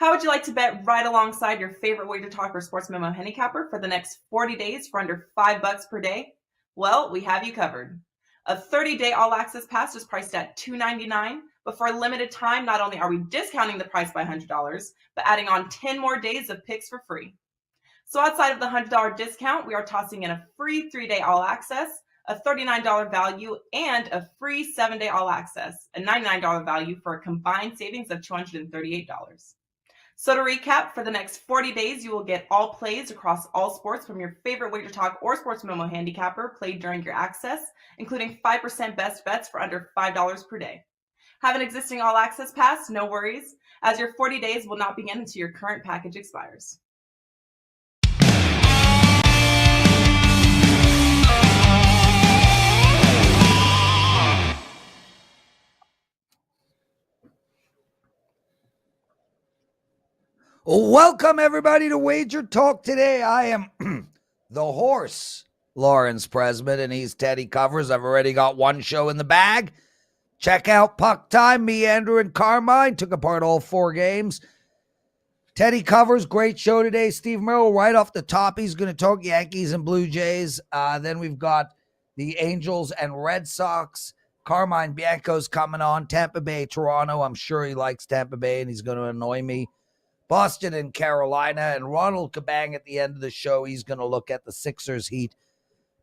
How would you like to bet right alongside your favorite WagerTalk or Sports Memo handicapper for the next 40 days for under $5 per day? Well, we have you covered. A 30-day all-access pass is priced at $2.99, but for a limited time, not only are we discounting the price by $100, but adding on 10 more days of picks for free. So outside of the $100 discount, we are tossing in a free 3-day all-access, a $39 value, and a free 7-day all-access, a $99 value for a combined savings of $238. So to recap, for the next 40 days, you will get all plays across all sports from your favorite WagerTalk or Sports Memo handicapper played during your access, including 5% best bets for under $5 per day. Have an existing all-access pass? No worries, as your 40 days will not begin until your current package expires. Welcome, everybody, to Wager Talk Today. I am the horse, Lawrence Presman, and he's Teddy Covers. I've already got one show in the bag. Check out Puck Time. Me, Andrew, and Carmine took apart all 4 games. Teddy Covers, great show today. Steve Merril, right off the top, he's going to talk Yankees and Blue Jays. Then we've got the Angels and Red Sox. Carmine Bianco's coming on. Tampa Bay, Toronto. I'm sure he likes Tampa Bay, and he's going to annoy me. Boston and Carolina, and Ronald Cabang at the end of the show. He's going to look at the Sixers, Heat,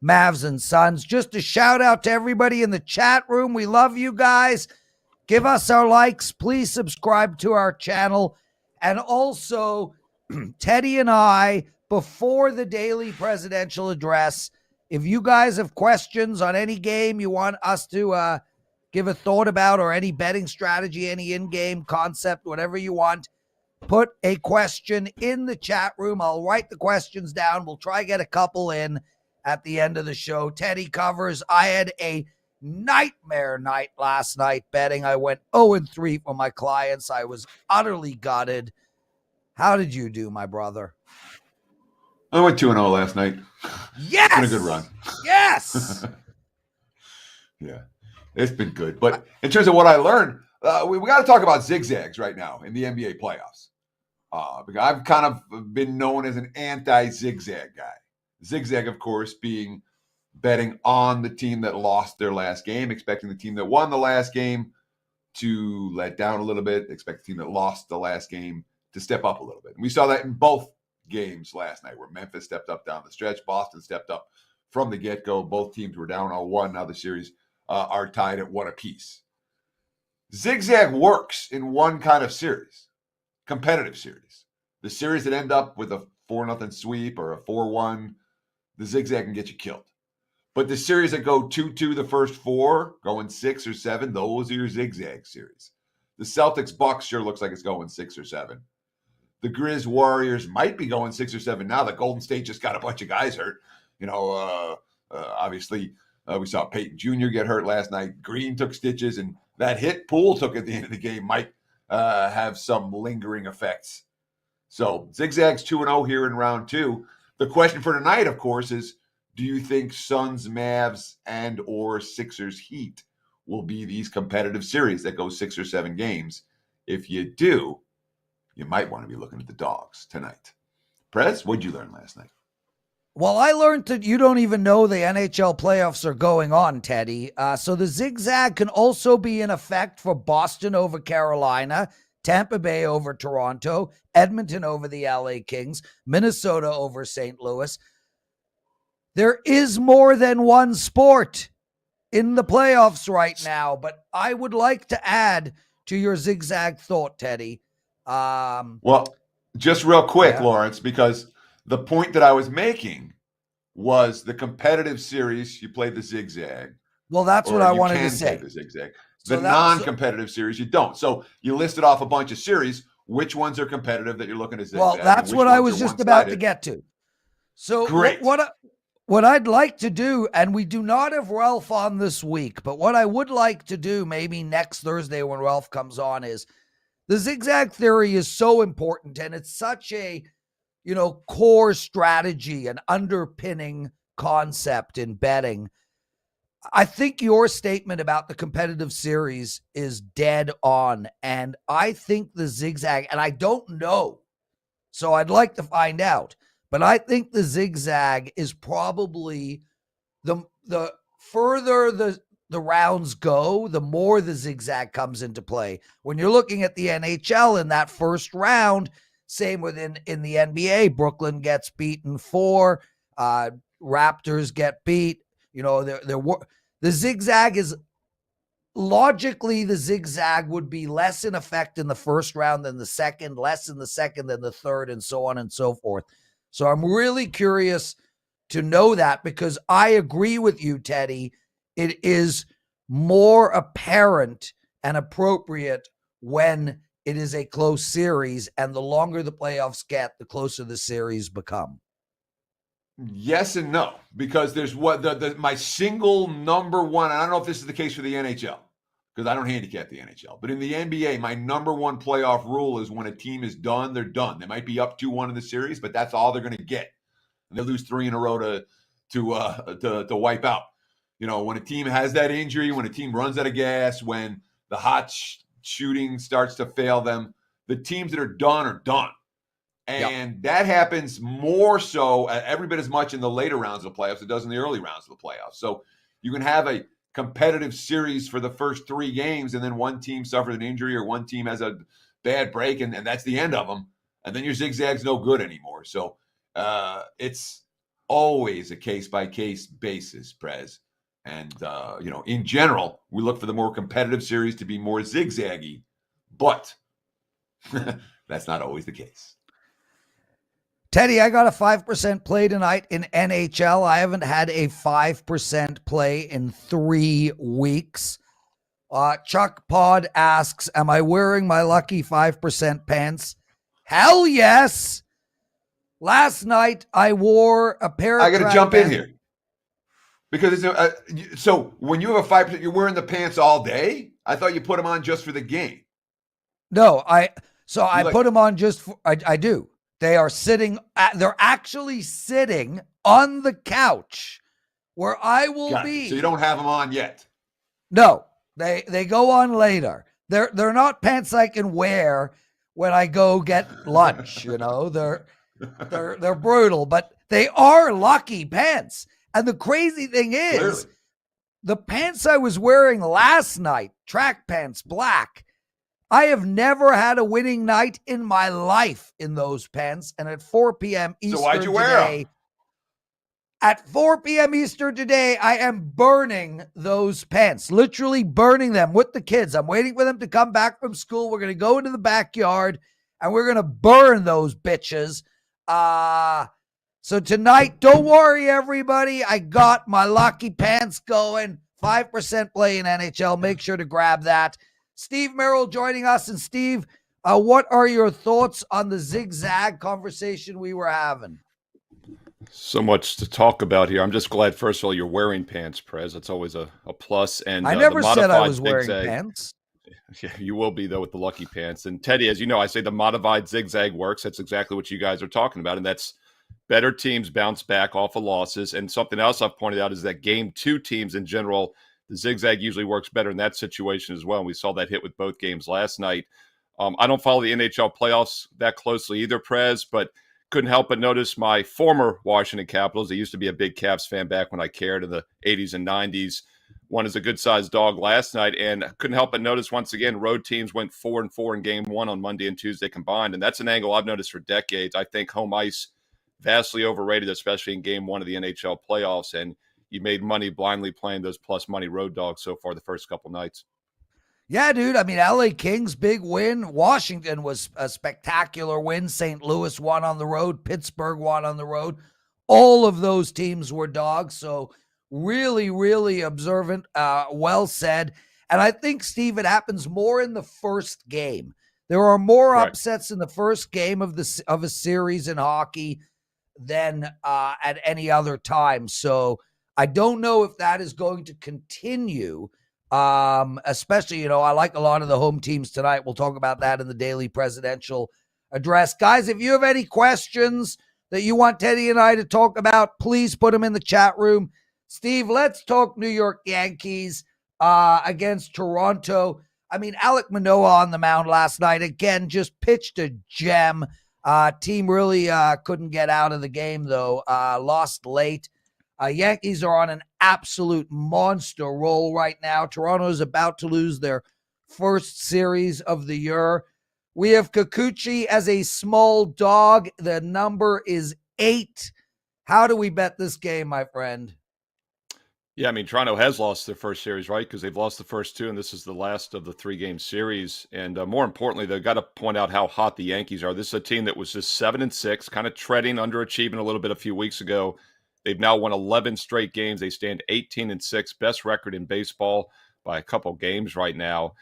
Mavs, and Suns. Just a shout out to everybody in the chat room. We love you guys. Give us our likes. Please subscribe to our channel. And also, Teddy and I, before the daily presidential address, if you guys have questions on any game you want us to give a thought about, or any betting strategy, any in-game concept, whatever you want, put a question in the chat room. I'll write the questions down. We'll try to get a couple in at the end of the show. Teddy Covers, I had a nightmare night last night betting. I went 0-3 for my clients. I was utterly gutted. How did you do, my brother? I went 2-0 last night. Yes! It's been a good run. Yes! Yeah, it's been good. But in terms of what I learned, we got to talk about zigzags right now in the NBA playoffs. Because I've kind of been known as an anti-zigzag guy. Zigzag, of course, being betting on the team that lost their last game, expecting the team that won the last game to let down a little bit, expect the team that lost the last game to step up a little bit. And we saw that in both games last night, where Memphis stepped up down the stretch, Boston stepped up from the get-go. Both teams were down 0-1. Now the series are tied at 1 apiece. Zigzag works in one kind of series, competitive series. The series that end up with a 4-0 sweep or a 4-1, the zigzag can get you killed. But the series that go 2-2 the first 4, going 6 or 7, those are your zigzag series. The Celtics-Bucks sure looks like it's going 6 or 7. The Grizz Warriors might be going 6 or 7 now. The Golden State just got a bunch of guys hurt. Obviously, we saw Peyton Jr. get hurt last night. Green took stitches, and that hit Poole took at the end of the game might have some lingering effects. So zigzags 2-0 here in round 2. The question for tonight, of course, is do you think Suns, Mavs, and or Sixers Heat will be these competitive series that go 6 or 7 games? If you do, you might want to be looking at the dogs tonight. Prez, what'd you learn last night? Well, I learned that you don't even know the NHL playoffs are going on, Teddy. So the zigzag can also be in effect for Boston over Carolina, Tampa Bay over Toronto, Edmonton over the LA Kings, Minnesota over St. Louis. There is more than one sport in the playoffs right now, but I would like to add to your zigzag thought, Teddy. Well, just real quick, yeah, Lawrence, because the point that I was making was the competitive series, you play the zigzag. Well, that's what I wanted to say. The zigzag. The non-competitive series, you don't. So you listed off a bunch of series. Which ones are competitive that you're looking to zigzag? Well, that's what I was just about to get to. So great. What I'd like to do, and we do not have Ralph on this week, but what I would like to do maybe next Thursday when Ralph comes on is the zigzag theory is so important, and it's such a core strategy and underpinning concept in betting. I think your statement about the competitive series is dead on. And I think the zigzag, and I don't know, so I'd like to find out, but I think the zigzag is probably the further the rounds go, the more the zigzag comes into play. When you're looking at the NHL in that first round, same within in the NBA, Brooklyn gets beaten 4, Raptors get beat. You know, the zigzag is logically, the zigzag would be less in effect in the first round than the second, less in the second than the third, and so on and so forth. So I'm really curious to know that, because I agree with you, Teddy. It is more apparent and appropriate when it is a close series, and the longer the playoffs get, the closer the series become. Yes and no, because there's my single number one. I don't know if this is the case for the NHL, because I don't handicap the NHL, but in the NBA, my number one playoff rule is when a team is done, they're done. They might be up 2-1 in the series, but that's all they're going to get. And they lose 3 in a row to wipe out. You know, when a team has that injury, when a team runs out of gas, when the hot shooting starts to fail them, the teams that are done are done. And that happens more so every bit as much in the later rounds of the playoffs as it does in the early rounds of the playoffs. So you can have a competitive series for the first 3 games, and then one team suffers an injury or one team has a bad break, and that's the end of them. And then your zigzag's no good anymore. So it's always a case-by-case basis, Prez. And, you know, in general, we look for the more competitive series to be more zigzaggy, but that's not always the case. Teddy, I got a 5% play tonight in NHL. I haven't had a 5% play in 3 weeks. Chuck Pod asks, am I wearing my lucky 5% pants? Hell yes. Last night, I wore a pair of I got to jump in here. Because it's so when you have a 5%, you're wearing the pants all day? I thought you put them on just for the game. No, I put them on just for, I do. They are they're actually sitting on the couch where I will be. So you don't have them on yet? No, they go on later. They're not pants I can wear when I go get lunch, you know. They're brutal, but they are lucky pants. And the crazy thing is, clearly, the pants I was wearing last night, track pants, black, I have never had a winning night in my life in those pants. And at 4 p.m. Eastern so why'd you wear them? At 4 p.m. Eastern today, I am burning those pants, literally burning them with the kids. I'm waiting for them to come back from school. We're going to go into the backyard and we're going to burn those bitches. So tonight, don't worry, everybody. I got my lucky pants going. 5% play in NHL. Make sure to grab that. Steve Merril joining us. And Steve, what are your thoughts on the zigzag conversation we were having? So much to talk about here. I'm just glad, first of all, you're wearing pants, Prez. That's always a plus. And I never said I was wearing pants. Yeah, you will be, though, with the lucky pants. And Teddy, as you know, I say the modified zigzag works. That's exactly what you guys are talking about. And that's better teams bounce back off of losses. And something else I've pointed out is that game 2 teams in general, the zigzag usually works better in that situation as well. And we saw that hit with both games last night. I don't follow the NHL playoffs that closely either, Prez, but couldn't help but notice my former Washington Capitals. I used to be a big Caps fan back when I cared in the 80s and 90s. One is a good-sized dog last night, and couldn't help but notice once again road teams went 4-4 in game 1 on Monday and Tuesday combined, and that's an angle I've noticed for decades. I think home ice vastly overrated, especially in game 1 of the NHL playoffs, and you made money blindly playing those plus money road dogs so far the first couple nights. Yeah, dude. I mean, LA Kings, big win. Washington was a spectacular win. St. Louis won on the road. Pittsburgh won on the road. All of those teams were dogs. So really, really observant. Well said. And I think, Steve, it happens more in the first game. There are more upsets in the first game of a series in hockey than at any other time. So I don't know if that is going to continue. Especially, you know, I like a lot of the home teams tonight. We'll talk about that in the daily presidential address. Guys, if you have any questions that you want Teddy and I to talk about, please put them in the chat room. Steve, let's talk New York Yankees against Toronto. I mean, Alek Manoah on the mound last night, again, just pitched a gem. Team really couldn't get out of the game, though. Lost late. Yankees are on an absolute monster roll right now. Toronto is about to lose their first series of the year. We have Kikuchi as a small dog. The number is 8. How do we bet this game, my friend? Yeah, I mean, Toronto has lost their first series, right? Because they've lost the first 2, and this is the last of the 3-game series. And more importantly, they've got to point out how hot the Yankees are. This is a team that was just 7-6, kind of treading underachieving a little bit a few weeks ago. They've now won 11 straight games. They stand 18-6, best record in baseball by a couple games right now.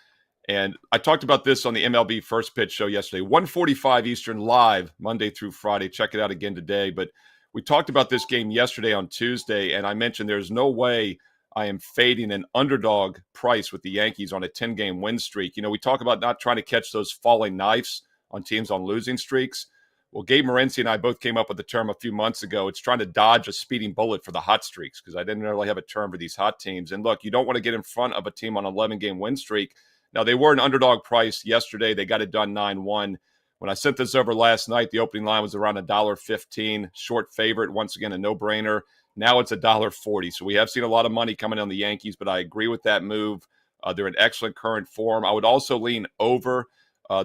And I talked about this on the MLB First Pitch show yesterday, 1:45 Eastern live, Monday through Friday. Check it out again today. But we talked about this game yesterday on Tuesday, and I mentioned there's no way I am fading an underdog price with the Yankees on a 10-game win streak. You know, we talk about not trying to catch those falling knives on teams on losing streaks. Well, Gabe Morency and I both came up with the term a few months ago. It's trying to dodge a speeding bullet for the hot streaks, because I didn't really have a term for these hot teams. And look, you don't want to get in front of a team on an 11-game win streak. Now, they were an underdog price yesterday. They got it done 9-1. When I sent this over last night, the opening line was around $1.15. Short favorite, once again, a no-brainer. Now it's $1.40. So we have seen a lot of money coming on the Yankees, but I agree with that move. They're in excellent current form. I would also lean over.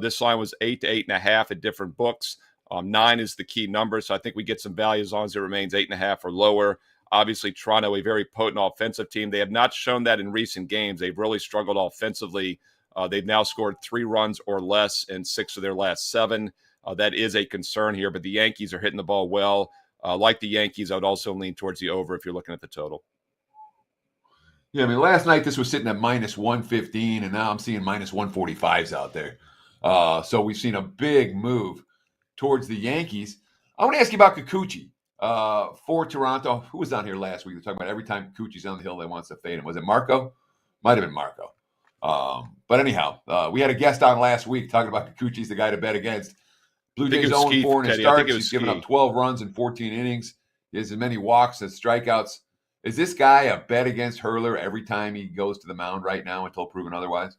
This line was 8 to 8.5 at different books. 9 is the key number, so I think we get some value as long as it remains 8.5 or lower. Obviously, Toronto, a very potent offensive team. They have not shown that in recent games. They've really struggled offensively. They've now scored 3 runs or less in 6 of their last 7. That is a concern here, but the Yankees are hitting the ball well. Like the Yankees, I would also lean towards the over if you're looking at the total. Yeah, I mean, last night this was sitting at minus 115, and now I'm seeing minus 145s out there. So we've seen a big move towards the Yankees. I want to ask you about Kikuchi for Toronto. Who was on here last week? They're talking about every time Kikuchi's on the hill, they want to fade him. Was it Marco? Might have been Marco. But anyhow, we had a guest on last week talking about Kikuchi's the guy to bet against. Blue Jays 0-4 in his starts. He's given up 12 runs in 14 innings. He has as many walks as strikeouts. Is this guy a bet against Hurler every time he goes to the mound right now until proven otherwise?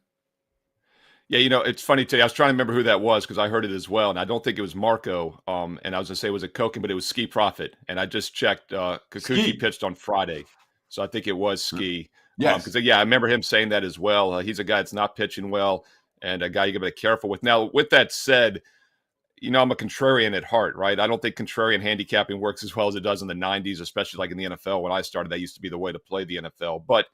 Yeah, you know, it's funny too. I was trying to remember who that was because I heard it as well, and I don't think it was Marco. And I was going to say it was a Koken, but it was Ski Profit. And I just checked. Kikuchi pitched on Friday, so I think it was Ski. Yes. Because, I remember him saying that as well. He's a guy that's not pitching well and a guy you got to be careful with. Now, with that said, you know, I'm a contrarian at heart, right? I don't think contrarian handicapping works as well as it does in the 90s, especially like in the NFL. When I started, that used to be the way to play the NFL. But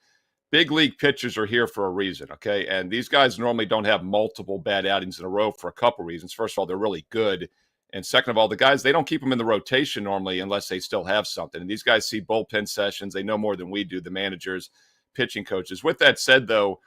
big league pitchers are here for a reason, okay? And these guys normally don't have multiple bad outings in a row for a couple reasons. First of all, they're really good. And second of all, the guys, they don't keep them in the rotation normally unless they still have something. And these guys see bullpen sessions. They know more than we do, the managers, pitching coaches. With that said, though,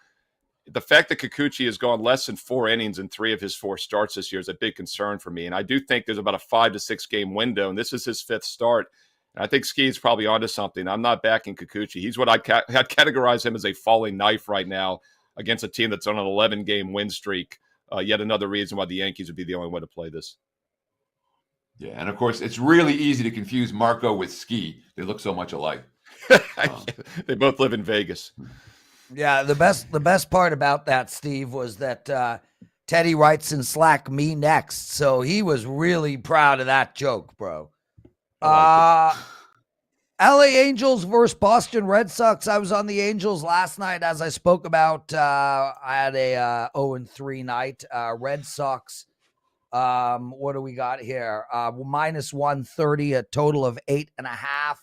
the fact that Kikuchi has gone less than 4 innings in 3 of his 4 starts this year is a big concern for me. And I do think there's about a 5 to 6 game window, and this is his 5th start. And I think Ski's probably onto something. I'm not backing Kikuchi. He's what I'd categorize him as a falling knife right now against a team that's on an 11-game win streak. Yet another reason why the Yankees would be the only way to play this. Yeah, and of course, it's really easy to confuse Marco with Ski. They look so much alike. They both live in Vegas. Yeah, the best part about that, Steve, was that Teddy writes in Slack, "Me next." So he was really proud of that joke, bro. LA Angels versus Boston Red Sox. I was on the Angels last night, as I spoke about. I had a 0-3 night. Red Sox. What do we got here? Minus 130, a total of 8.5.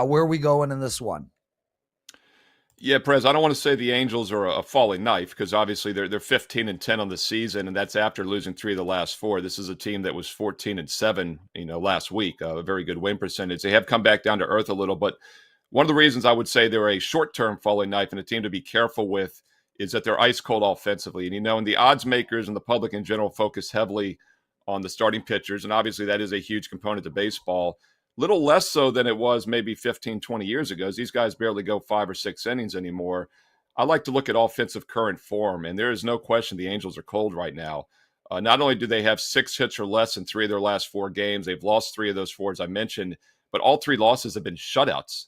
Where are we going in this one? Yeah, Prez, I don't want to say the Angels are a falling knife because obviously they're 15-10 on the season, and that's after losing 3 of the last 4. This is a team that was 14-7, last week, a very good win percentage. They have come back down to earth a little, but one of the reasons I would say they're a short-term falling knife and a team to be careful with is that they're ice cold offensively. And and the odds makers and the public in general focus heavily on the starting pitchers, and obviously that is a huge component to baseball. Little less so than it was maybe 15, 20 years ago. These guys barely go 5 or 6 innings anymore. I like to look at offensive current form, and there is no question the Angels are cold right now. Not only do they have 6 hits or less in 3 of their last 4 games, they've lost 3 of those 4, as I mentioned, but all 3 losses have been shutouts.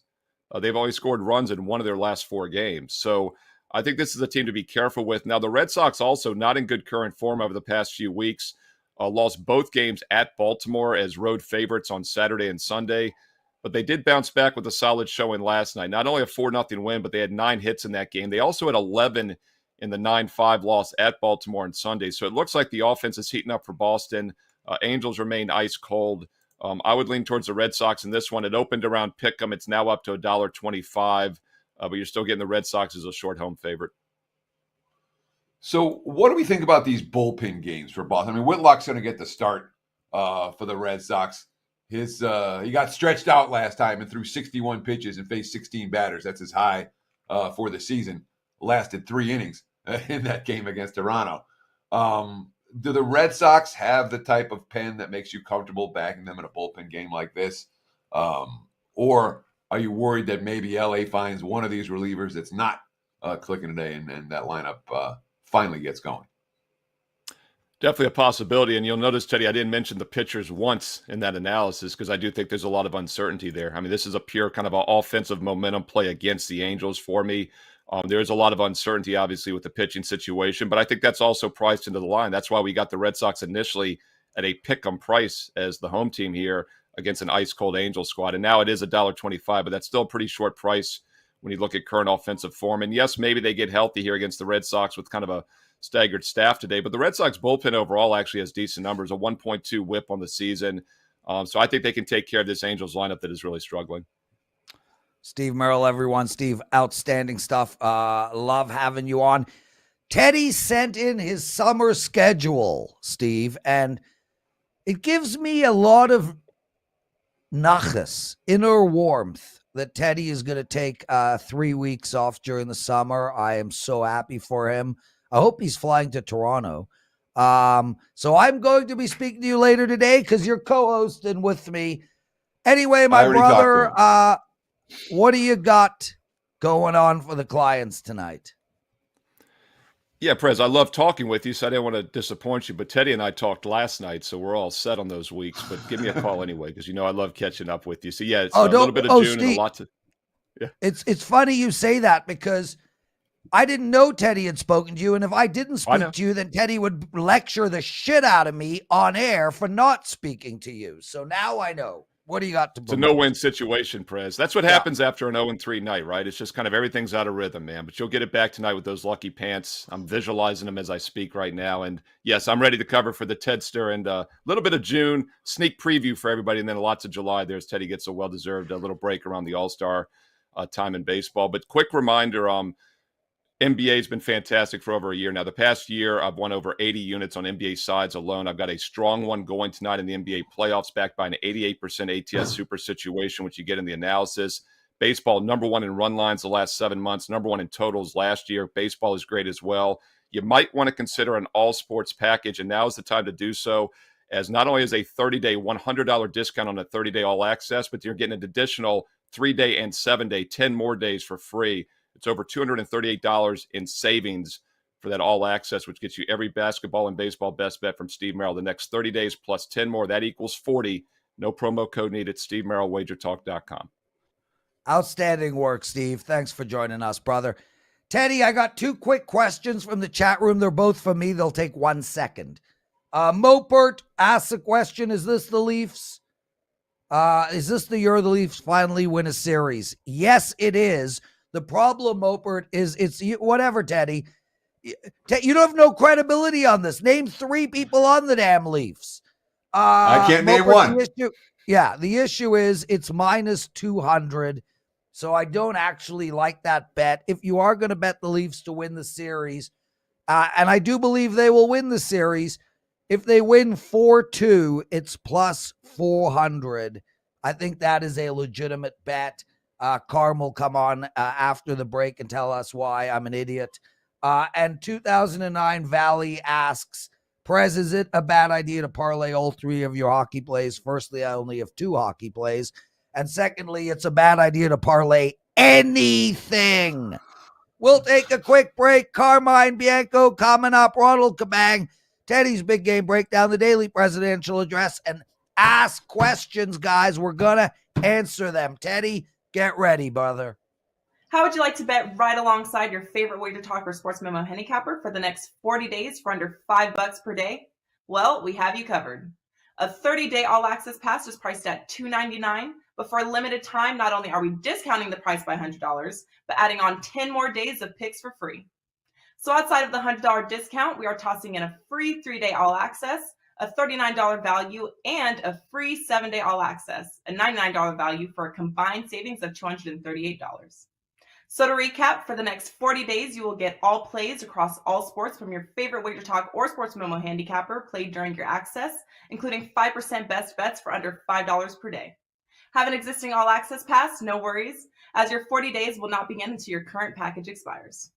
They've only scored runs in one of their last 4 games. So I think this is a team to be careful with. Now, the Red Sox also not in good current form over the past few weeks. Lost both games at Baltimore as road favorites on Saturday and Sunday. But they did bounce back with a solid showing last night. Not only a 4-0 win, but they had 9 hits in that game. They also had 11 in the 9-5 loss at Baltimore on Sunday. So it looks like the offense is heating up for Boston. Angels remain ice cold. I would lean towards the Red Sox in this one. It opened around pick'em. It's now up to $1.25, but you're still getting the Red Sox as a short home favorite. So what do we think about these bullpen games for Boston? I mean, Whitlock's going to get the start for the Red Sox. He got stretched out last time and threw 61 pitches and faced 16 batters. That's his high for the season. Lasted 3 innings in that game against Toronto. Do the Red Sox have the type of pen that makes you comfortable backing them in a bullpen game like this? Or are you worried that maybe LA finds one of these relievers that's not clicking today and that lineup finally gets going? Definitely a possibility. And you'll notice, Teddy, I didn't mention the pitchers once in that analysis because I do think there's a lot of uncertainty there. I mean, this is a pure kind of an offensive momentum play against the Angels for me. There's a lot of uncertainty, obviously, with the pitching situation, but I think that's also priced into the line. That's why we got the Red Sox initially at a pick-em price as the home team here against an ice-cold Angels squad. And now it is $1.25, but that's still a pretty short price when you look at current offensive form. And yes, maybe they get healthy here against the Red Sox with kind of a staggered staff today, but the Red Sox bullpen overall actually has decent numbers, a 1.2 whip on the season. So I think they can take care of this Angels lineup that is really struggling. Steve Merril, everyone. Steve, outstanding stuff. Love having you on. Teddy sent in his summer schedule, Steve, and it gives me a lot of nachas, inner warmth, that Teddy is going to take 3 weeks off during the summer. I am so happy for him. I hope he's flying to Toronto. So I'm going to be speaking to you later today because you're co-hosting with me. Anyway, my brother, what do you got going on for the clients tonight? Yeah, Prez, I love talking with you, so I didn't want to disappoint you, but Teddy and I talked last night, so we're all set on those weeks, but give me a call anyway, because you know I love catching up with you. So yeah, it's a little bit of June, Steve, and a lot to... Yeah. It's funny you say that because I didn't know Teddy had spoken to you, and if I didn't speak to you, then Teddy would lecture the shit out of me on air for not speaking to you. So now I know. What do you got to It's a no-win situation, Prez. That's what happens after an 0-3 night, right? It's just kind of everything's out of rhythm, man. But you'll get it back tonight with those lucky pants. I'm visualizing them as I speak right now. And yes, I'm ready to cover for the Tedster and a little bit of June, sneak preview for everybody, and then lots of July. There's Teddy gets a well-deserved little break around the All-Star time in baseball. But quick reminder, NBA has been fantastic for over a year now. The past year, I've won over 80 units on NBA sides alone. I've got a strong one going tonight in the NBA playoffs, backed by an 88% ATS super situation, which you get in the analysis. Baseball, number 1 in run lines the last 7 months, number 1 in totals last year. Baseball is great as well. You might want to consider an all-sports package, and now is the time to do so, as not only is a 30-day $100 discount on a 30-day all-access, but you're getting an additional 3-day and 7-day, 10 more days for free. It's over $238 in savings for that all access, which gets you every basketball and baseball best bet from Steve Merril the next 30 days plus 10 more. That equals 40. No promo code needed. Steve Merril, WagerTalk.com. Outstanding work, Steve. Thanks for joining us, brother. Teddy, I got 2 quick questions from the chat room. They're both for me. They'll take 1 second. Mopert asks a question. Is this the Leafs? Is this the year the Leafs finally win a series? Yes, it is. The problem, Mopert, is it's whatever, Teddy. You don't have no credibility on this. Name 3 people on the damn Leafs. I can't name one. The issue is it's minus 200. So I don't actually like that bet. If you are going to bet the Leafs to win the series, and I do believe they will win the series, if they win 4-2, it's plus 400. I think that is a legitimate bet. Carm will come on after the break and tell us why I'm an idiot. And 2009 Valley asks, Prez, is it a bad idea to parlay all 3 of your hockey plays? Firstly, I only have 2 hockey plays. And secondly, it's a bad idea to parlay anything. We'll take a quick break. Carmine Bianco coming up. Ronald Cabang, Teddy's Big Game Breakdown, the daily presidential address, and ask questions, guys. We're going to answer them. Teddy, Get ready, brother. How would you like to bet right alongside your favorite WagerTalk or Sports Memo handicapper for the next 40 days for under $5 per day? Well, we have you covered. A 30-day all-access pass is priced at $2.99, but for a limited time, not only are we discounting the price by $100, but adding on 10 more days of picks for free. So outside of the $100 discount, we are tossing in a free 3-day all-access, a $39 value, and a free 7-day all-access, a $99 value for a combined savings of $238. So to recap, for the next 40 days, you will get all plays across all sports from your favorite WagerTalk or Sports Memo handicapper played during your access, including 5% best bets for under $5 per day. Have an existing all-access pass? No worries, as your 40 days will not begin until your current package expires.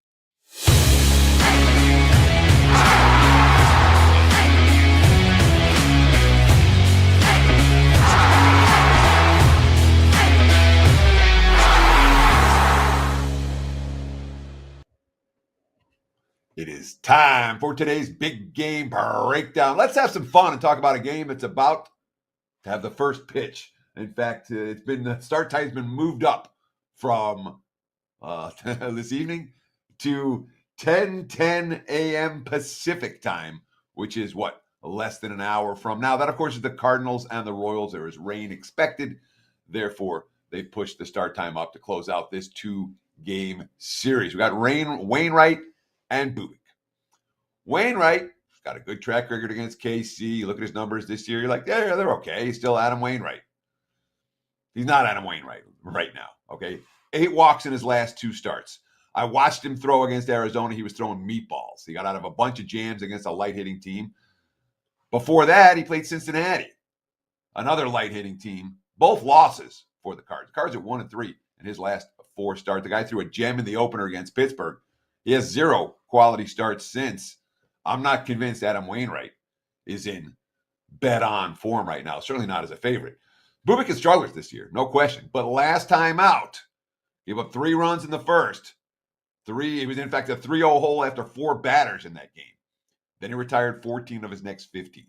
It is time for today's big game breakdown. Let's have some fun and talk about a game that's about to have the first pitch. In fact, the start time's been moved up from this evening to 10:10 a.m. Pacific time, which is less than an hour from now. That, of course, is the Cardinals and the Royals. There is rain expected. Therefore, they pushed the start time up to close out this 2-game series. We got Wainwright and Bubic. Wainwright got a good track record against KC. You look at his numbers this year, you're like, yeah, they're okay. He's still Adam Wainwright. He's not Adam Wainwright right now, okay? 8 walks in his last 2 starts. I watched him throw against Arizona. He was throwing meatballs. He got out of a bunch of jams against a light-hitting team. Before that, he played Cincinnati, another light-hitting team. Both losses for the Cards. The Cards are 1-3 in his last 4 starts. The guy threw a gem in the opener against Pittsburgh. He has 0 quality starts since. I'm not convinced Adam Wainwright is in bet-on form right now. Certainly not as a favorite. Bubic is strugglers this year, no question. But last time out, gave up 3 runs in the first. He was, in fact, a 3-0 hole after 4 batters in that game. Then he retired 14 of his next 15.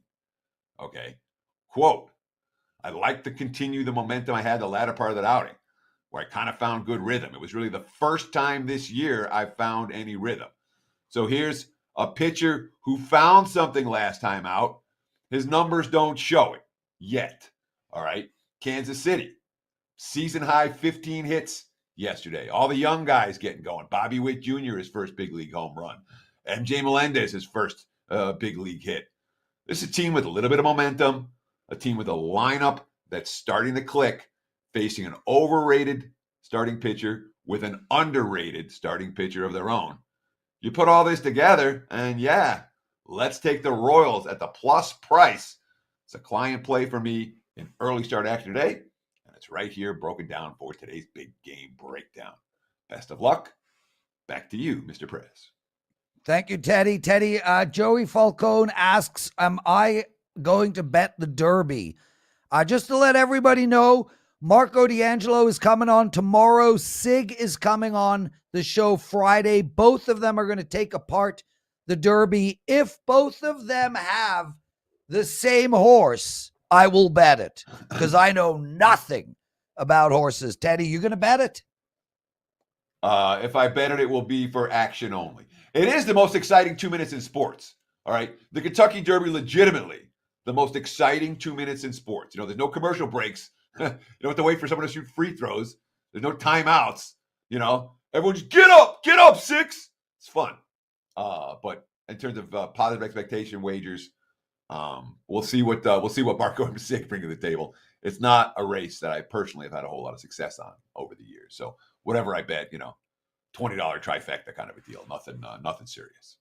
Okay. Quote, I'd like to continue the momentum I had the latter part of that outing, where I kind of found good rhythm. It was really the first time this year I found any rhythm. So here's a pitcher who found something last time out. His numbers don't show it yet. All right. Kansas City, season high 15 hits yesterday. All the young guys getting going. Bobby Witt Jr., his first big league home run. MJ Melendez, his first big league hit. This is a team with a little bit of momentum, a team with a lineup that's starting to click, facing an overrated starting pitcher with an underrated starting pitcher of their own. You put all this together, and yeah, let's take the Royals at the plus price. It's a client play for me in early start action today, and it's right here broken down for today's big game breakdown. Best of luck. Back to you, Mr. Prez. Thank you, Teddy. Teddy, Joey Falcone asks, am I going to bet the Derby? Just to let everybody know, Marco D'Angelo is coming on tomorrow. Sig is coming on the show Friday. Both of them are going to take apart the Derby. If both of them have the same horse, I will bet it because I know nothing about horses. Teddy, you going to bet it? If I bet it, it will be for action only. It is the most exciting 2 minutes in sports. All right. The Kentucky Derby, legitimately the most exciting 2 minutes in sports. You know, there's no commercial breaks. You don't have to wait for someone to shoot free throws. There's no timeouts. You know, everyone just get up, 6. It's fun. But in terms of positive expectation wagers, we'll see what Marco and Sig bring to the table. It's not a race that I personally have had a whole lot of success on over the years. So whatever I bet, $20 trifecta kind of a deal. Nothing serious.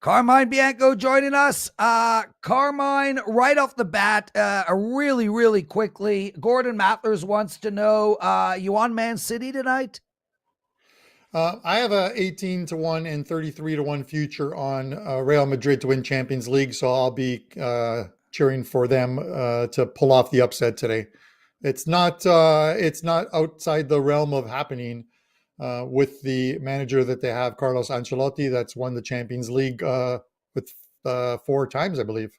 Carmine Bianco joining us. Carmine, right off the bat, really, really quickly, Gordon Matlers wants to know, you on Man City tonight? I have a 18-1 and 33-1 future on Real Madrid to win Champions League, so I'll be cheering for them to pull off the upset today. It's not outside the realm of happening with the manager that they have, Carlos Ancelotti, that's won the Champions League with 4 times, I believe.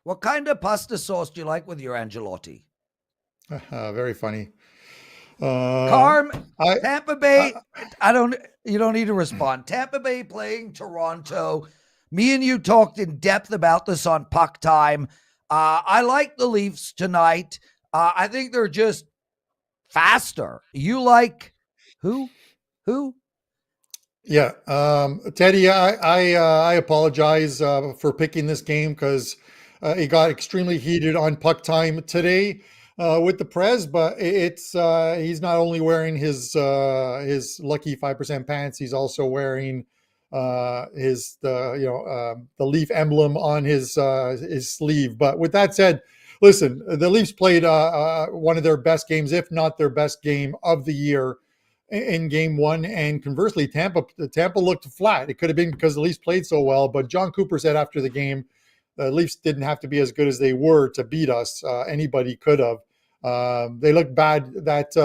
What kind of pasta sauce do you like with your Ancelotti? Very funny. Carm, I, Tampa Bay, you don't need to respond. Tampa Bay playing Toronto. Me and you talked in depth about this on Puck Time. I like the Leafs tonight. I think they're just faster. You like who? Yeah, Teddy, I apologize for picking this game because it got extremely heated on Puck Time today with the Prez. But it's he's not only wearing his lucky 5% pants, he's also wearing the Leaf emblem on his sleeve. But with that said, listen, the Leafs played one of their best games, if not their best game of the year, in game one. And conversely, Tampa looked flat. It could have been because the Leafs played so well, but John Cooper said after the game, the Leafs didn't have to be as good as they were to beat us. Anybody could have. They look bad. It's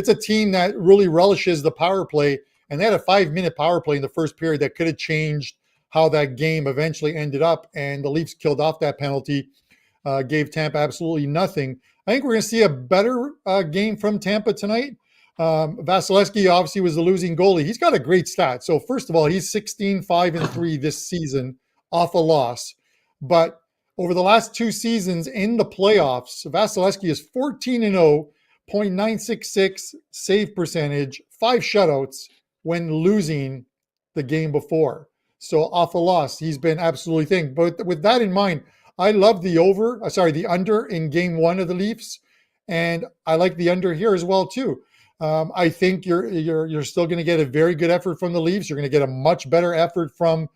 a team that really relishes the power play, and they had a 5-minute power play in the first period that could have changed how that game eventually ended up, and the Leafs killed off that penalty, gave Tampa absolutely nothing. I think we're going to see a better game from Tampa tonight. Vasilevsky obviously was the losing goalie. He's got a great stat. So first of all, he's 16-5-3 this season off a loss. But over the last 2 seasons in the playoffs, Vasilevsky is 14-0, .966 save percentage, 5 shutouts when losing the game before. So off a loss, he's been absolutely thing. But with that in mind, I love the under in game 1 of the Leafs, and I like the under here as well too. I think you're still going to get a very good effort from the Leafs. You're going to get a much better effort from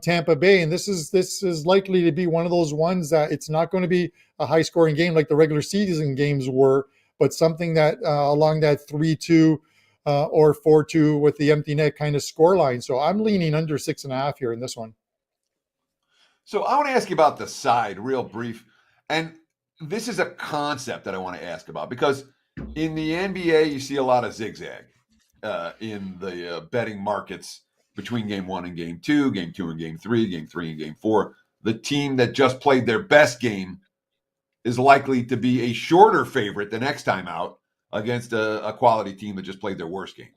Tampa Bay, and this is likely to be one of those ones that it's not going to be a high scoring game like the regular season games were, but something that along that 3-2 or 4-2 with the empty net kind of score line. So I'm leaning under 6.5 here in this one. So I want to ask you about the side real brief, and this is a concept that I want to ask about because in the NBA, you see a lot of zigzag in the betting markets between game 1 and game 2, game 2 and game 3, game 3 and game 4. The team that just played their best game is likely to be a shorter favorite the next time out against a quality team that just played their worst game.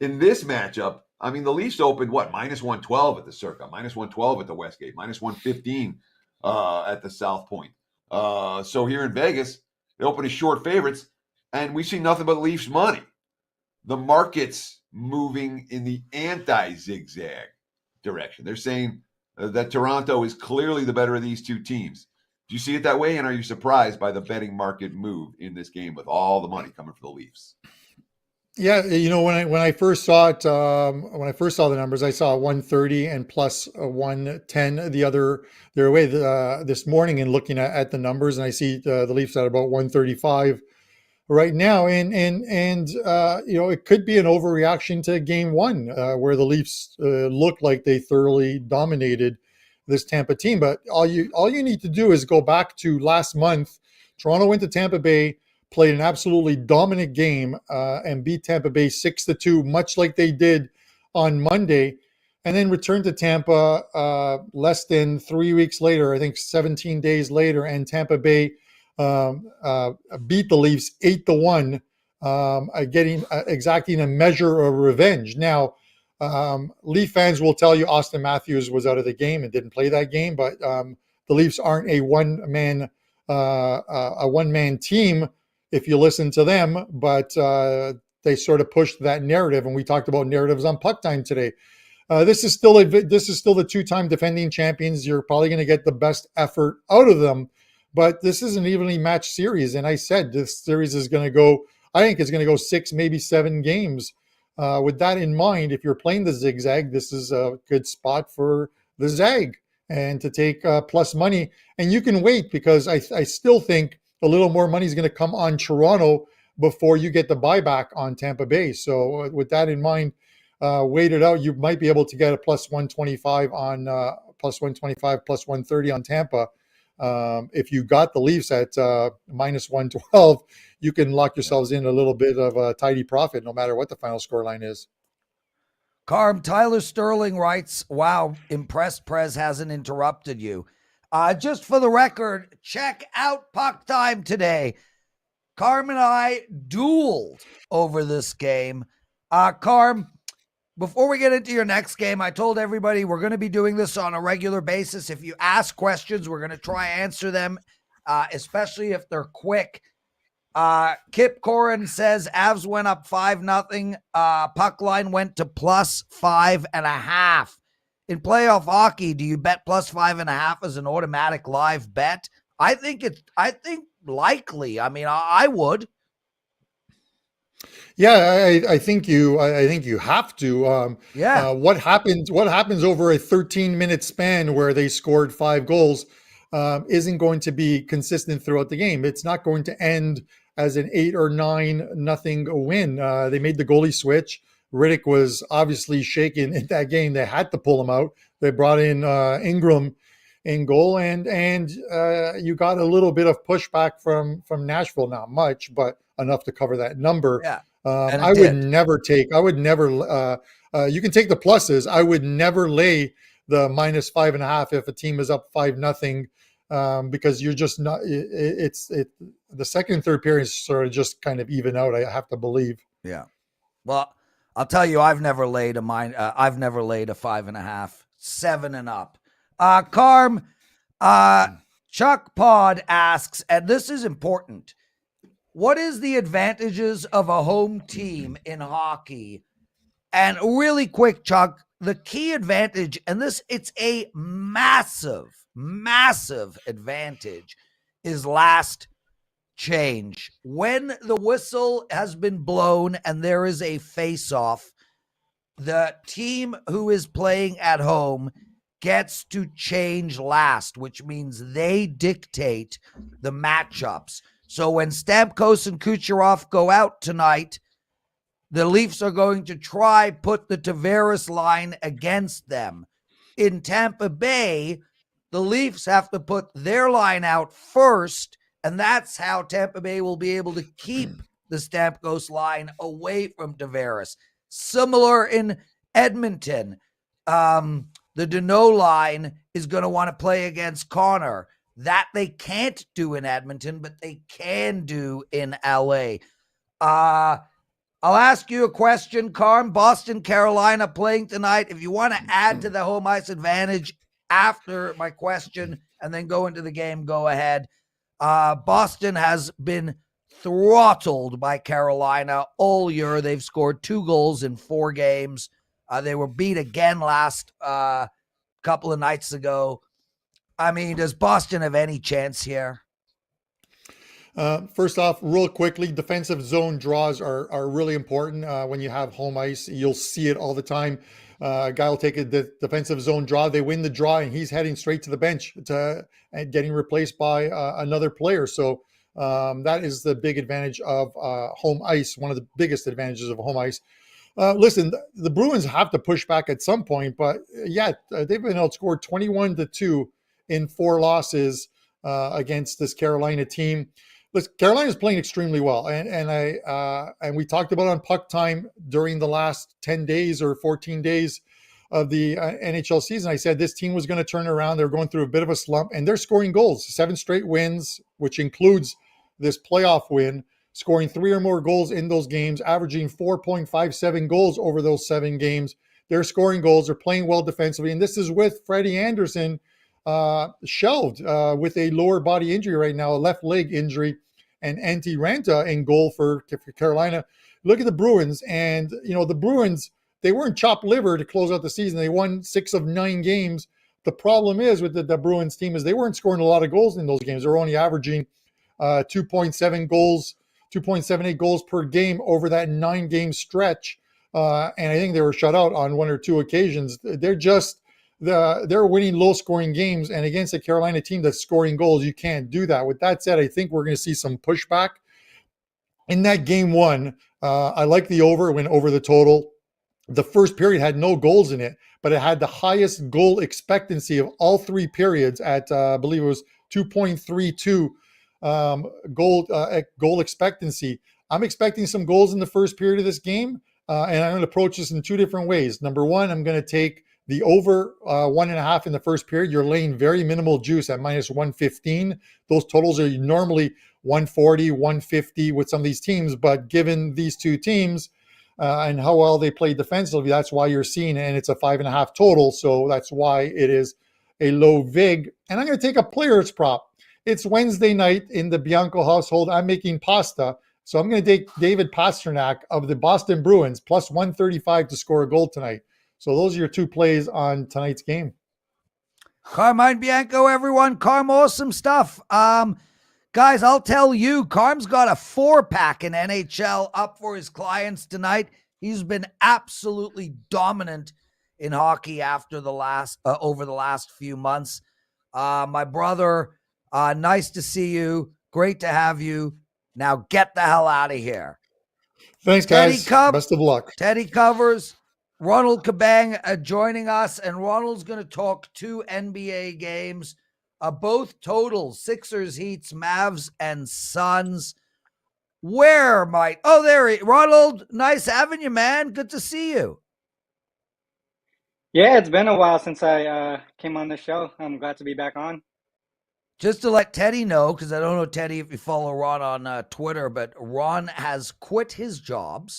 In this matchup, I mean, the Leafs opened, -112 at the Circa, -112 at the Westgate, -115 at the South Point. So here in Vegas, they open as short favorites, and we see nothing but Leafs money. The market's moving in the anti-zigzag direction. They're saying that Toronto is clearly the better of these two teams. Do you see it that way, and are you surprised by the betting market move in this game with all the money coming for the Leafs? Yeah, when I first saw it, when I first saw the numbers, I saw 130 and plus 110 the other way this morning, and looking at the numbers, and I see the Leafs at about 135 right now, and it could be an overreaction to game 1 where the Leafs looked like they thoroughly dominated this Tampa team. But all you need to do is go back to last month. Toronto went to Tampa Bay, played an absolutely dominant game and beat Tampa Bay 6-2, much like they did on Monday, and then returned to Tampa less than 3 weeks later, I think 17 days later, and Tampa Bay beat the Leafs 8-1, exacting a measure of revenge. Now, Leaf fans will tell you Austin Matthews was out of the game and didn't play that game, but the Leafs aren't a one-man team, if you listen to them, but they sort of pushed that narrative, and we talked about narratives on Puck Time today. This is still the 2-time defending champions. You're probably going to get the best effort out of them, but this is an evenly matched series, and I said this series is going to go. I think it's going to go 6, maybe 7 games. With that in mind, if you're playing the zigzag, this is a good spot for the zag and to take plus money, and you can wait because I still think a little more money is going to come on Toronto before you get the buyback on Tampa Bay. So with that in mind, wait it out. You might be able to get a plus 125 on plus 125, plus 130 on Tampa. If you got the Leafs at minus 112, you can lock yourselves in a little bit of a tidy profit no matter what the final scoreline is. Carm, Tyler Sterling writes, wow, impressed Prez hasn't interrupted you. Just for the record, check out Puck Time today. Carm and I dueled over this game. Carm, before we get into your next game, I told everybody we're going to be doing this on a regular basis. If you ask questions, we're going to try answer them, especially if they're quick. Kip Corin says Avs went up 5-0. Puck line went to plus 5.5. In playoff hockey, do you bet plus 5.5 as an automatic live bet? I think likely. I mean, I would. Yeah, I think you have to. What happens over a 13-minute span where they scored 5 goals isn't going to be consistent throughout the game. It's not going to end as an 8 or 9-0 win. They made the goalie switch. Riddick was obviously shaken in that game. They had to pull him out. They brought in Ingram in goal, and you got a little bit of pushback from Nashville. Not much, but enough to cover that number. Yeah. I would never. You can take the pluses. I would never lay the minus 5.5 if a team is up 5-0, because you're just not. The second and third periods sort of just kind of even out. I have to believe. Yeah. Well, I'll tell you, I've never laid a 5.5, 7 and up. Carm, Chuck Pod asks, and this is important, what is the advantages of a home team in hockey? And really quick, Chuck, the key advantage, and it's a massive, massive advantage, is last change. When the whistle has been blown and there is a face-off, the team who is playing at home gets to change last, which means they dictate the matchups. So when Stamkos and Kucherov go out tonight, the Leafs are going to try put the Tavares line against them. In Tampa Bay, the Leafs have to put their line out first, and that's how Tampa Bay will be able to keep the Stamkos line away from Tavares. Similar in Edmonton. The Deneau line is going to want to play against Connor. That they can't do in Edmonton, but they can do in LA. I'll ask you a question, Carm. Boston, Carolina playing tonight. If you want to add to the home ice advantage after my question and then go into the game, go ahead. Boston has been throttled by Carolina all year. They've scored 2 goals in 4 games. They were beat again last couple of nights ago. I mean, does Boston have any chance here? First off, real quickly, defensive zone draws are really important. When you have home ice, you'll see it all the time. A guy will take a defensive zone draw. They win the draw, and he's heading straight to the bench and getting replaced by another player. So that is the big advantage of home ice, one of the biggest advantages of home ice. Listen, the Bruins have to push back at some point, but they've been outscored 21-2 in 4 losses against this Carolina team. Listen, Carolina's playing extremely well, and we talked about on Puck Time during the last 10 days or 14 days of the NHL season. I said this team was going to turn around. They're going through a bit of a slump, and they're scoring goals. 7 straight wins, which includes this playoff win, scoring 3 or more goals in those games, averaging 4.57 goals over those 7 games. They're scoring goals. They're playing well defensively, and this is with Freddie Anderson shelved with a lower body injury right now, a left leg injury, and Antti Ranta in goal for Carolina. Look at the Bruins, and the Bruins, they weren't chopped liver to close out the season. They won 6 of 9 games. The problem is with the Bruins team is they weren't scoring a lot of goals in those games. They're only averaging 2.78 goals per game over that 9-game stretch. And I think they were shut out on 1 or 2 occasions. They're winning low-scoring games, and against a Carolina team that's scoring goals, you can't do that. With that said, I think we're going to see some pushback. In that game 1, I like the over. It went over the total. The first period had no goals in it, but it had the highest goal expectancy of all 3 periods at, I believe it was 2.32 goal expectancy. I'm expecting some goals in the first period of this game, and I'm going to approach this in 2 different ways. Number 1, I'm going to take the over 1.5 in the first period. You're laying very minimal juice at minus 115. Those totals are normally 140, 150 with some of these teams. But given these two teams and how well they play defensively, that's why you're seeing it. And it's a 5.5 total. So that's why it is a low VIG. And I'm going to take a player's prop. It's Wednesday night in the Bianco household. I'm making pasta. So I'm going to take David Pastrnak of the Boston Bruins plus 135 to score a goal tonight. So those are your two plays on tonight's game. Carmine Bianco, everyone. Carm, awesome stuff. Guys, I'll tell you, Carm's got a 4-pack in NHL up for his clients tonight. He's been absolutely dominant in hockey after the last over the last few months. My brother, nice to see you. Great to have you. Now get the hell out of here. Thanks, guys. Best of luck. Teddy covers. Ronald Cabang joining us, and Ronald's going to talk 2 NBA games, both totals, Sixers, Heats, Mavs, and Suns. Where might... Oh, there he... Ronald, nice having you, man. Good to see you. Yeah, it's been a while since I came on the show. I'm glad to be back on. Just to let Teddy know, because I don't know, Teddy, if you follow Ron on Twitter, but Ron has quit his job,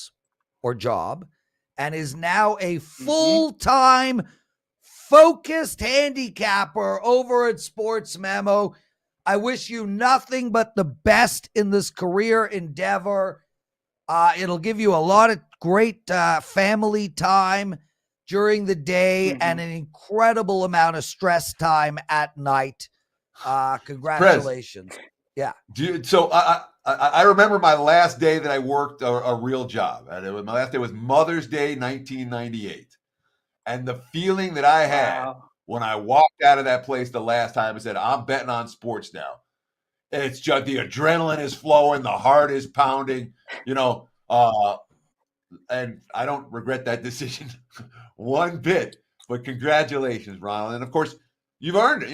and is now a full-time focused handicapper over at Sports Memo. I wish you nothing but the best in this career endeavor. It'll give you a lot of great family time during the day and an incredible amount of stress time at night. Congratulations. Prez, yeah. So I remember my last day that I worked a real job. And my last day was Mother's Day, 1998. And the feeling that I had when I walked out of that place the last time, I said, I'm betting on sports now. It's just the adrenaline is flowing, the heart is pounding, and I don't regret that decision one bit. But congratulations, Ronald. And of course, you've earned it.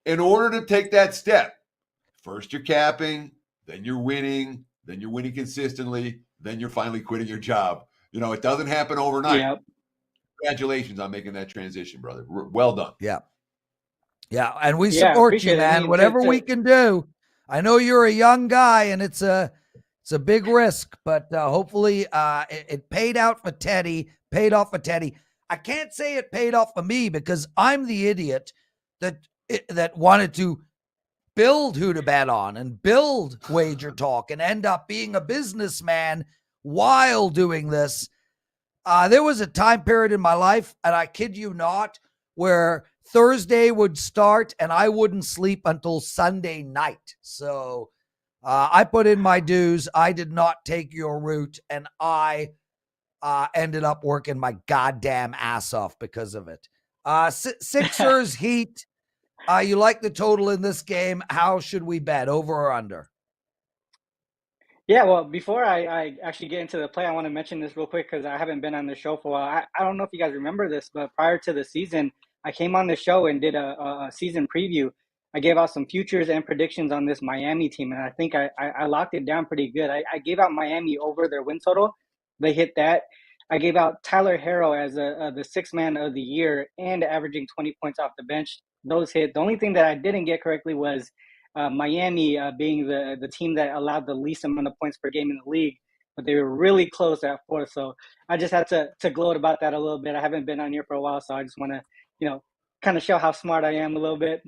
In order to take that step, first you're capping, then you're winning consistently, then you're finally quitting your job. It doesn't happen overnight. Yep. Congratulations on making that transition, brother. Well done. Yeah. Yeah. And we support you, man. Whatever we can do. I know you're a young guy and it's a big risk, but hopefully it paid out for Teddy, paid off for Teddy. I can't say it paid off for me because I'm the idiot that wanted to build Who to Bet On and build Wager Talk and end up being a businessman while doing this. There was a time period in my life, and I kid you not, where Thursday would start and I wouldn't sleep until Sunday night. So I put in my dues. I did not take your route, and I ended up working my goddamn ass off because of it. Sixers, Heat. You like the total in this game. How should we bet, over or under? Yeah, well, before I actually get into the play, I want to mention this real quick because I haven't been on the show for a while. I don't know if you guys remember this, but prior to the season, I came on the show and did a season preview. I gave out some futures and predictions on this Miami team, and I think I locked it down pretty good. I gave out Miami over their win total. They hit that. I gave out Tyler Herro as the sixth man of the year and averaging 20 points off the bench. Those hit. The only thing that I didn't get correctly was Miami being the team that allowed the least amount of points per game in the league, but they were really close at fourth. So I just had to gloat about that a little bit. I haven't been on here for a while, so I just want to, kind of show how smart I am a little bit.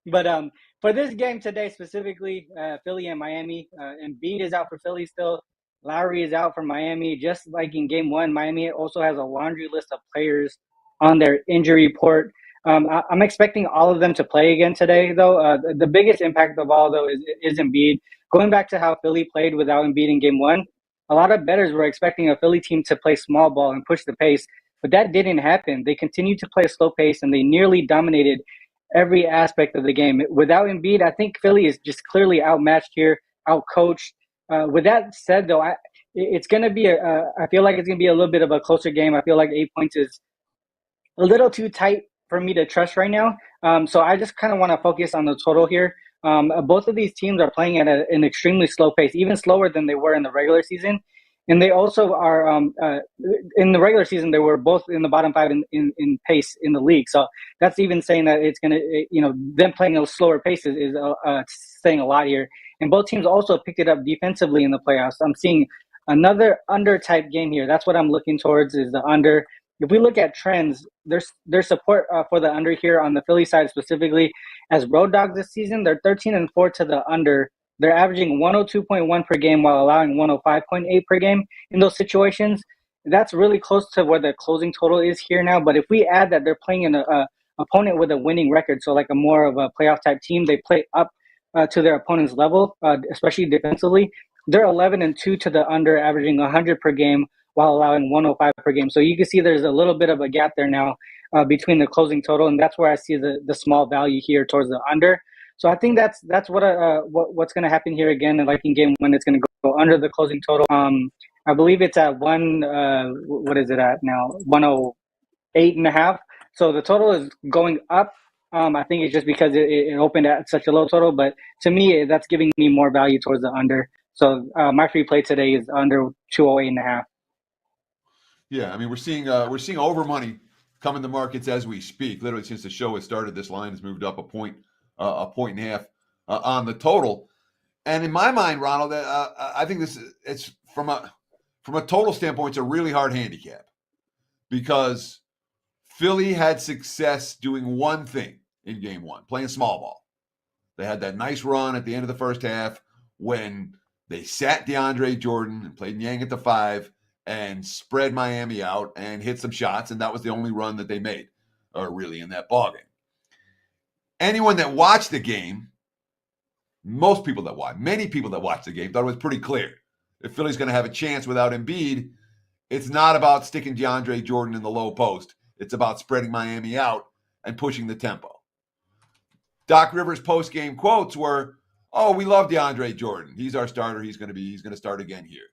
But for this game today specifically, Philly and Miami, Embiid is out for Philly still. Lowry is out for Miami. Just like in game one, Miami also has a laundry list of players on their injury report. I'm expecting all of them to play again today, though. The biggest impact of all, though, is Embiid. Going back to how Philly played without Embiid in game one, a lot of bettors were expecting a Philly team to play small ball and push the pace, but that didn't happen. They continued to play a slow pace, and they nearly dominated every aspect of the game. Without Embiid, I think Philly is just clearly outmatched here, outcoached. With that said, though, it's going to be I feel like it's going to be a little bit of a closer game. I feel like 8 points is a little too tight for me to trust right now. So I just kind of want to focus on the total here. Both of these teams are playing at an extremely slow pace, even slower than they were in the regular season. And they also are, in the regular season, they were both in the bottom five in pace in the league. So that's even saying that it's going to, them playing at a slower pace is saying a lot here. And both teams also picked it up defensively in the playoffs. I'm seeing another under type game here. That's what I'm looking towards, is the under. If we look at trends, there's support for the under here on the Philly side specifically. As road dogs this season, they're 13-4 to the under. They're averaging 102.1 per game while allowing 105.8 per game in those situations. That's really close to where the closing total is here now. But if we add that they're playing in a opponent with a winning record, so like a more of a playoff type team, they play up to their opponent's level, especially defensively. They're 11-2 to the under, averaging 100 per game while allowing 105 per game. So you can see there's a little bit of a gap there now between the closing total, and that's where I see the small value here towards the under. So I think that's what's going to happen here again, like in game one, it's going to go under the closing total. I believe it's at what is it at now? 108.5. So the total is going up. I think it's just because it opened at such a low total, but to me, that's giving me more value towards the under. So my free play today is under 208.5. Yeah, I mean we're seeing over money come in the markets as we speak. Literally since the show has started, this line has moved up a point and a half on the total. And in my mind, Ronald, I think it's from a total standpoint, it's a really hard handicap because Philly had success doing one thing in game one, playing small ball. They had that nice run at the end of the first half when they sat DeAndre Jordan and played Yang at the 5 and spread Miami out and hit some shots, and that was the only run that they made, really, in that ballgame. Anyone that watched the game, many people that watched the game thought it was pretty clear. If Philly's going to have a chance without Embiid, it's not about sticking DeAndre Jordan in the low post. It's about spreading Miami out and pushing the tempo. Doc Rivers' post-game quotes were, "Oh, we love DeAndre Jordan. He's our starter. He's going to start again here."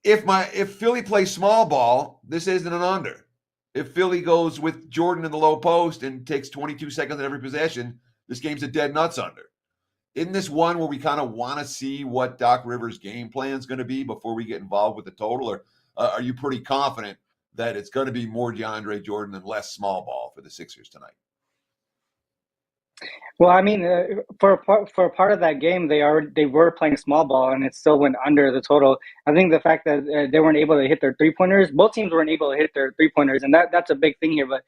If Philly plays small ball, this isn't an under. If Philly goes with Jordan in the low post and takes 22 seconds in every possession, this game's a dead nuts under. Isn't this one where we kind of want to see what Doc Rivers' game plan is going to be before we get involved with the total? Or are you pretty confident that it's going to be more DeAndre Jordan and less small ball for the Sixers tonight? Well, I mean, for a part of that game, they were playing small ball, and it still went under the total. I think the fact that they weren't able to hit their 3-pointers, both teams weren't able to hit their 3-pointers, and that's a big thing here. But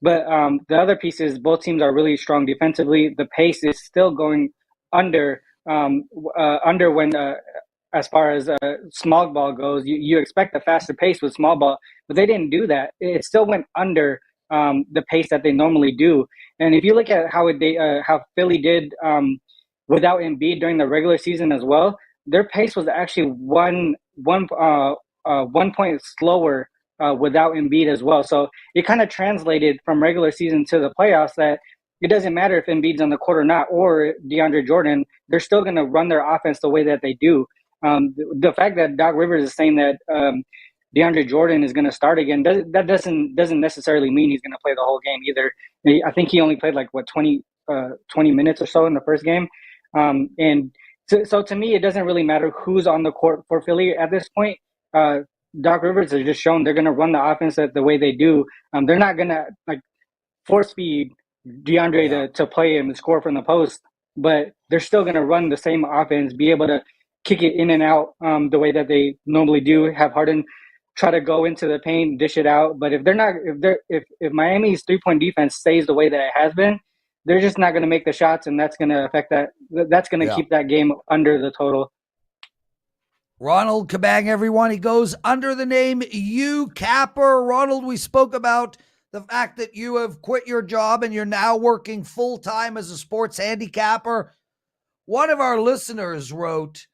the other piece is both teams are really strong defensively. The pace is still going under when as far as small ball goes. You expect a faster pace with small ball, but they didn't do that. It still went under the pace that they normally do. And if you look at how Philly did without Embiid during the regular season as well, their pace was actually one point slower without Embiid as well. So it kind of translated from regular season to the playoffs that it doesn't matter if Embiid's on the court or not, or DeAndre Jordan, they're still going to run their offense the way that they do. The fact that Doc Rivers is saying that DeAndre Jordan is going to start again, that doesn't necessarily mean he's going to play the whole game either. I think he only played 20 minutes or so in the first game. And so to me, it doesn't really matter who's on the court for Philly at this point. Doc Rivers has just shown they're going to run the offense the way they do. They're not going to force feed DeAndre to play and score from the post, but they're still going to run the same offense, be able to kick it in and out the way that they normally do. Have Harden try to go into the paint, dish it out. But if Miami's 3-point defense stays the way that it has been, they're just not going to make the shots, and that's going to affect that. That's going to keep that game under the total. Ronald Cabang, everyone. He goes under the name U Capper. Ronald, we spoke about the fact that you have quit your job and you're now working full-time as a sports handicapper. One of our listeners wrote,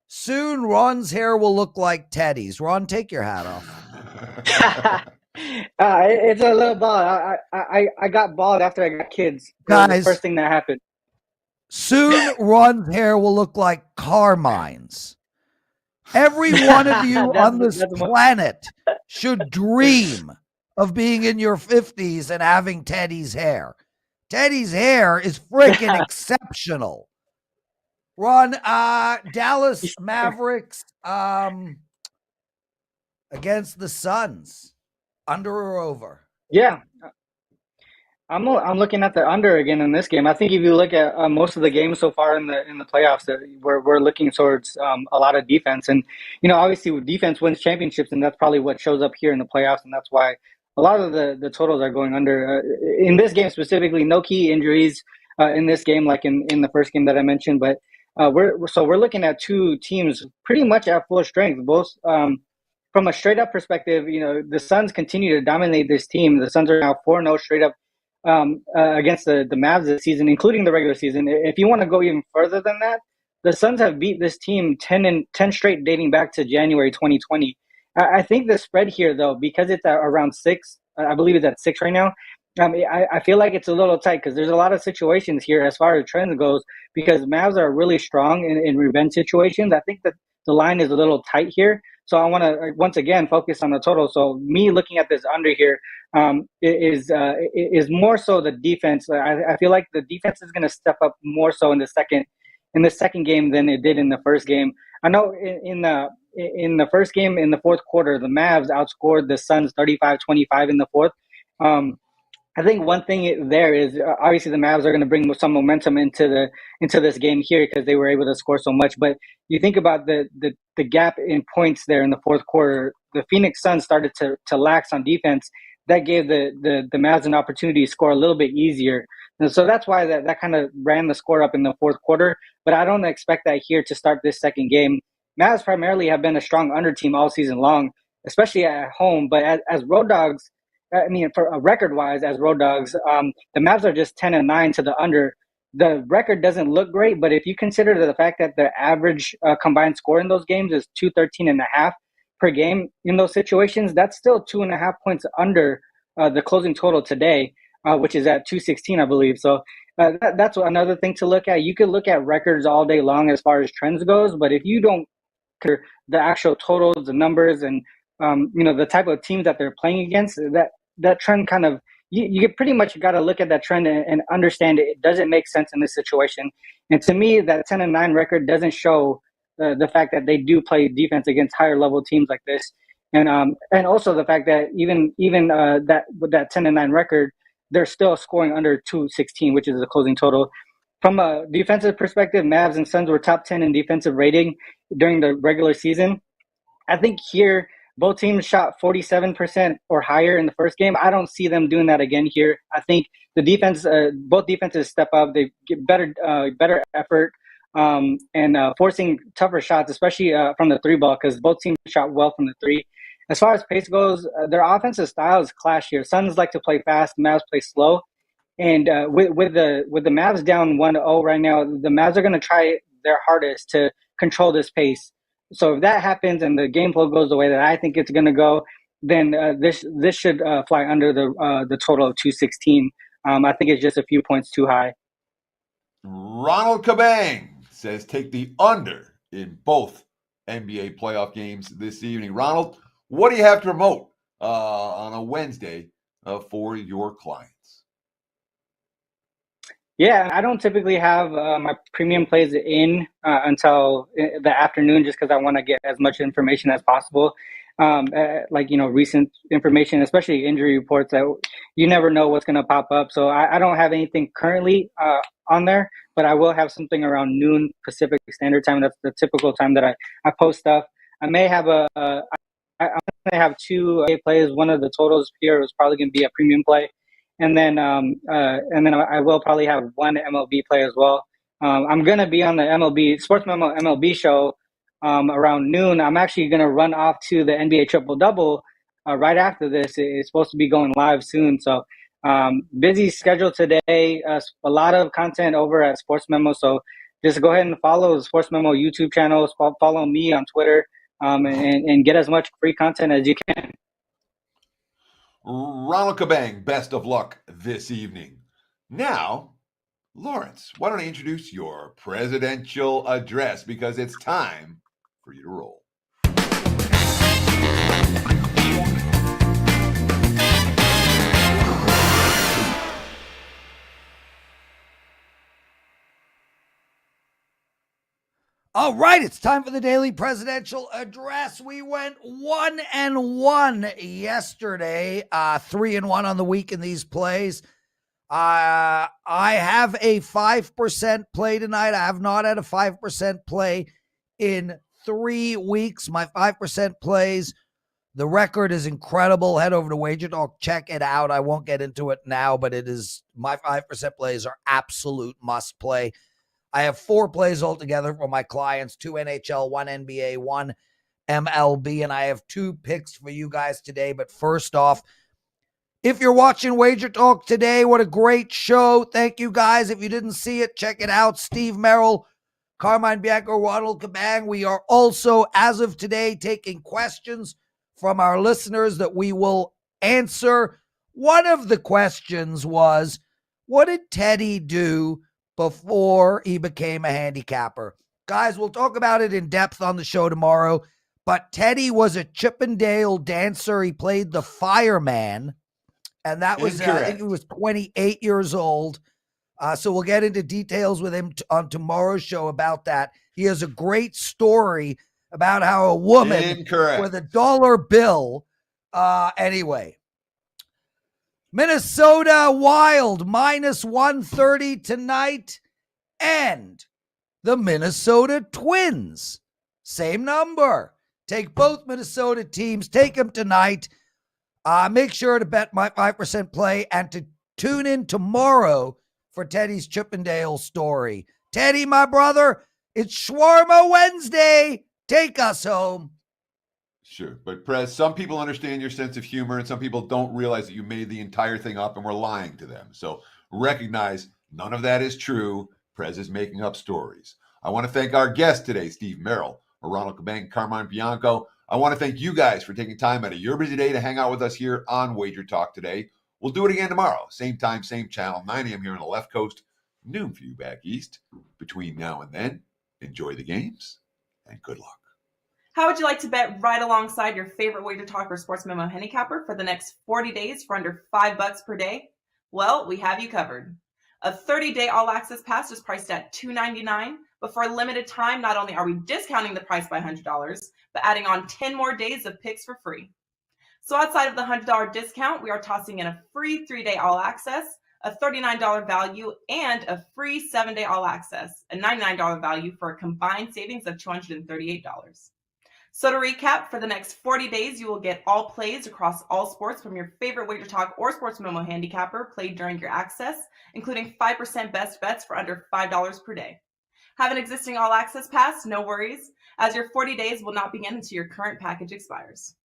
"Soon Ron's hair will look like Teddy's." Ron, take your hat off. It's a little bald. I got bald after I got kids. Guys, the first thing that happened. Soon Ron's hair will look like Carmine's. Every one of you on this planet should dream of being in your 50s and having Teddy's hair. Teddy's hair is freaking exceptional. Ron, Dallas Mavericks against the Suns. Under or over? Yeah. I'm looking at the under again in this game. I think if you look at most of the games so far in the playoffs, we're looking towards a lot of defense, and obviously defense wins championships, and that's probably what shows up here in the playoffs, and that's why a lot of the totals are going under. In this game specifically, no key injuries in this game, like in the first game that I mentioned, but we're looking at two teams pretty much at full strength, both. From a straight up perspective, the Suns continue to dominate this team. The Suns are now 4-0 straight up against the Mavs this season, including the regular season. If you want to go even further than that, the Suns have beat this team 10 straight dating back to January 2020. I think the spread here, though, because it's at around 6, I believe it's at 6 right now. I feel like it's a little tight because there's a lot of situations here as far as trends goes, because Mavs are really strong in revenge situations. I think that the line is a little tight here. So I want to once again focus on the total. So me looking at this under here is more so the defense. I feel like the defense is going to step up more so in the second game than it did in the first game. I know in the first game, in the fourth quarter, the Mavs outscored the Suns 35-25 in the fourth. I think one thing there is obviously the Mavs are going to bring some momentum into this game here because they were able to score so much. But you think about the gap in points there in the fourth quarter. The Phoenix Suns started to lax on defense. That gave the Mavs an opportunity to score a little bit easier. And so that's why that kind of ran the score up in the fourth quarter. But I don't expect that here to start this second game. Mavs primarily have been a strong under team all season long, especially at home. But as road dogs, I mean, for record-wise, as road dogs, the Mavs are just 10-9 to the under. The record doesn't look great, but if you consider the fact that the average combined score in those games is 213.5 per game in those situations, that's still 2.5 points under the closing total today, which is at 216, I believe. So that's another thing to look at. You could look at records all day long as far as trends goes, but if you don't consider the actual totals, the numbers, and the type of teams that they're playing against, that trend kind of you pretty much got to look at that trend and understand it doesn't make sense in this situation. And to me, that 10-9 record doesn't show the fact that they do play defense against higher level teams like this, and also the fact that even that with that 10-9 record, they're still scoring under 216, which is the closing total. From a defensive perspective, Mavs and Suns were top 10 in defensive rating during the regular season. I think here, both teams shot 47% or higher in the first game. I don't see them doing that again here. I think the defense, both defenses step up. They get better effort and forcing tougher shots, especially from the three ball, because both teams shot well from the three. As far as pace goes, their offensive styles clash here. Suns like to play fast, Mavs play slow. And with the Mavs down 1-0 right now, the Mavs are going to try their hardest to control this pace. So if that happens and the game flow goes the way that I think it's going to go, then this should fly under the total of 216. I think it's just a few points too high. Ronald Cabang says take the under in both NBA playoff games this evening. Ronald, what do you have to promote on a Wednesday for your clients? Yeah, I don't typically have my premium plays in until the afternoon just because I want to get as much information as possible. Recent information, especially injury reports that you never know what's going to pop up. So I don't have anything currently on there, but I will have something around noon Pacific Standard Time. That's the typical time that I post stuff. I may have I'm going to have two plays. One of the totals here is probably going to be a premium play. And then I will probably have one MLB play as well. I'm going to be on the MLB Sports Memo MLB show around noon. I'm actually going to run off to the NBA Triple Double right after this. It's supposed to be going live soon. So busy schedule today. A lot of content over at Sports Memo. So just go ahead and follow the Sports Memo YouTube channel. Follow me on Twitter and get as much free content as you can. Ronald Cabang, best of luck this evening. Now, Lawrence, why don't I introduce your presidential address, because it's time for you to roll. All right, it's time for the daily presidential address. We went 1-1 yesterday, 3-1 on the week in these plays. I have a 5% play tonight. I have not had a 5% play in 3 weeks. My 5% plays, the record is incredible. Head over to WagerTalk, check it out. I won't get into it now, but it is, my 5% plays are absolute must play. I have 4 plays altogether for my clients, 2 NHL, 1 NBA, 1 MLB, and I have 2 picks for you guys today. But first off, if you're watching WagerTalk today, what a great show. Thank you guys. If you didn't see it, check it out. Steve Merril, Carmine Bianco, Ronald Cabang. We are also, as of today, taking questions from our listeners that we will answer. One of the questions was, what did Teddy do before he became a handicapper? Guys, we'll talk about it in depth on the show tomorrow, but Teddy was a Chippendale dancer. He played the fireman, and that was, I think he was 28 years old. So we'll get into details with him on tomorrow's show about that. He has a great story about how a woman with a dollar bill, anyway. Minnesota Wild minus 130 tonight, and the Minnesota Twins, same number. Take both Minnesota teams, take them tonight. Make sure to bet my 5% play and to tune in tomorrow for Teddy's Chippendale story. Teddy, my brother, it's Shawarma Wednesday. Take us home. Sure. But Prez, some people understand your sense of humor and some people don't realize that you made the entire thing up and we're lying to them. So recognize none of that is true. Prez is making up stories. I want to thank our guests today, Steve Merril, Ronald Cabang, Carmine Bianco. I want to thank you guys for taking time out of your busy day to hang out with us here on WagerTalk today. We'll do it again tomorrow. Same time, same channel, 9 a.m. here on the left coast, noon for you back east. Between now and then, enjoy the games and good luck. How would you like to bet right alongside your favorite WagerTalk or Sports Memo handicapper for the next 40 days for under $5 per day? Well, we have you covered. A 30-day all-access pass is priced at $299, but for a limited time, not only are we discounting the price by $100, but adding on 10 more days of picks for free. So outside of the $100 discount, we are tossing in a free 3-day all-access, a $39 value, and a free 7-day all-access, a $99 value for a combined savings of $238. So to recap, for the next 40 days, you will get all plays across all sports from your favorite WagerTalk or Sports Memo handicapper played during your access, including 5% best bets for under $5 per day. Have an existing all-access pass? No worries, as your 40 days will not begin until your current package expires.